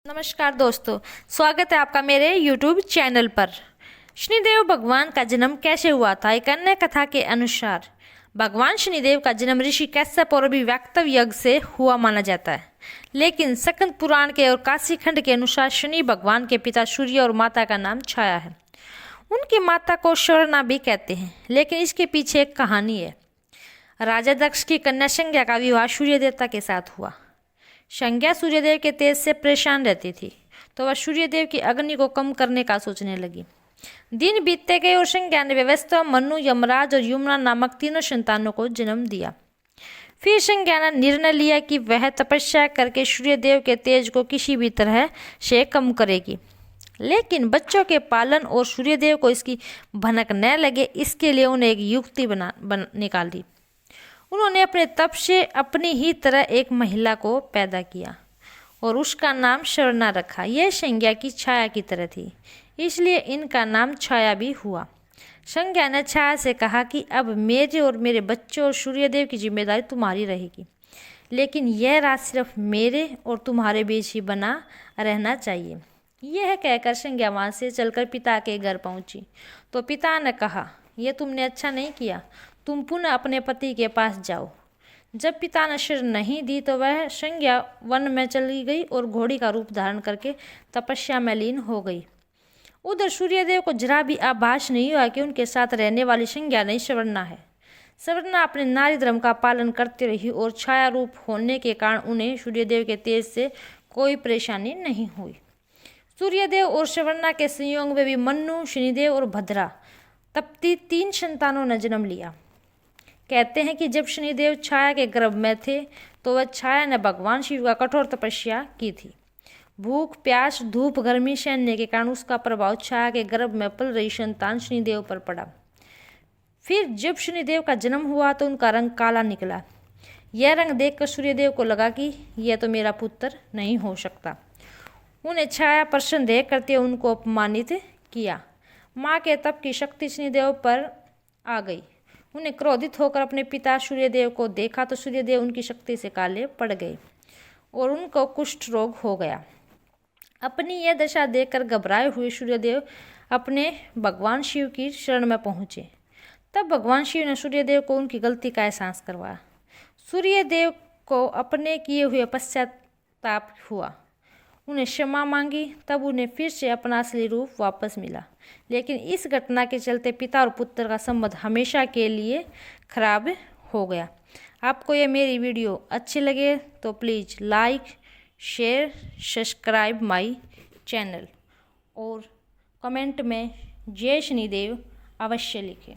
नमस्कार दोस्तों, स्वागत है आपका मेरे YouTube चैनल पर। शनिदेव भगवान का जन्म कैसे हुआ था? एक अन्य कथा के अनुसार भगवान शनिदेव का जन्म ऋषि कश्यप और अभिव्यक्तव यज्ञ से हुआ माना जाता है, लेकिन स्कंद पुराण के और काशी खंड के अनुसार शनि भगवान के पिता सूर्य और माता का नाम छाया है। उनकी माता को शरणा भी कहते हैं, लेकिन इसके पीछे एक कहानी है। राजा दक्ष की कन्या संज्ञा का विवाह सूर्य देवता के साथ हुआ। संज्ञा सूर्यदेव के तेज से परेशान रहती थी, तो वह सूर्यदेव की अग्नि को कम करने का सोचने लगी। दिन बीतते गए और संज्ञा ने व्यवस्था मनु, यमराज और यमुना नामक तीनों संतानों को जन्म दिया। फिर संज्ञा ने निर्णय लिया कि वह तपस्या करके सूर्यदेव के तेज को किसी भी तरह से कम करेगी, लेकिन बच्चों के पालन और सूर्यदेव को इसकी भनक न लगे, इसके लिए उन्हें एक युक्ति निकाल दी। उन्होंने अपने तप से अपनी ही तरह एक महिला को पैदा किया और उसका नाम शरणा रखा। यह संज्ञा की छाया की तरह थी, इसलिए इनका नाम छाया भी हुआ। संज्ञा ने छाया से कहा कि अब मेरे और मेरे बच्चों और सूर्यदेव की जिम्मेदारी तुम्हारी रहेगी, लेकिन यह रात सिर्फ मेरे और तुम्हारे बीच ही बना रहना चाहिए। यह कहकर संज्ञा वहाँ से चलकर पिता के घर पहुँची, तो पिता ने कहा, यह तुमने अच्छा नहीं किया, तुम पुनः अपने पति के पास जाओ। जब पिता ने शरण नहीं दी तो वह संज्ञा वन में चली गई और घोड़ी का रूप धारण करके तपस्या में लीन हो गई। उधर सूर्यदेव को जरा भी आभास नहीं हुआ कि उनके साथ रहने वाली संज्ञा नहीं सवर्णा है। सवर्णा अपने नारी धर्म का पालन करती रही और छाया रूप होने के कारण उन्हें सूर्यदेव के तेज से कोई परेशानी नहीं हुई। सूर्यदेव और सवर्णा के संयोग में भी मनु, शनिदेव और भद्रा तप्ती 3 संतानों ने जन्म लिया। कहते हैं कि जब शनिदेव छाया के गर्भ में थे तो वह छाया ने भगवान शिव का कठोर तपस्या की थी। भूख, प्यास, धूप, गर्मी सहने के कारण उसका प्रभाव छाया के गर्भ में पल रही संतान शनिदेव पर पड़ा। फिर जब शनिदेव का जन्म हुआ तो उनका रंग काला निकला। यह रंग देखकर सूर्यदेव को लगा कि यह तो मेरा पुत्र नहीं हो सकता। उन्हें छाया पर संदेह करते हुए उनको अपमानित किया। माँ के तप की शक्ति शनिदेव पर आ गई। उन्हें क्रोधित होकर अपने पिता सूर्यदेव को देखा तो सूर्यदेव उनकी शक्ति से काले पड़ गए और उनको कुष्ठ रोग हो गया। अपनी यह दशा देखकर घबराए हुए सूर्यदेव अपने भगवान शिव की शरण में पहुँचे। तब भगवान शिव ने सूर्यदेव को उनकी गलती का एहसास करवाया। सूर्यदेव को अपने किए हुए पश्चाताप हुआ, उन्हें क्षमा मांगी, तब उन्हें फिर से अपना असली रूप वापस मिला। लेकिन इस घटना के चलते पिता और पुत्र का संबंध हमेशा के लिए खराब हो गया। आपको ये मेरी वीडियो अच्छी लगे तो please like, share, subscribe my channel और कमेंट में जय शनिदेव अवश्य लिखें।